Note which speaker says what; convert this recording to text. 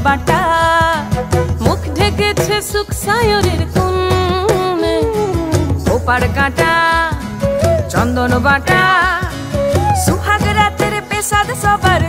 Speaker 1: বাটা, মুখ ঢেকেছে সুখ সায়রের কোণে, ওপার কাঁটা চন্দন বাটা, সুহাগ রাতের পেশাদ সবার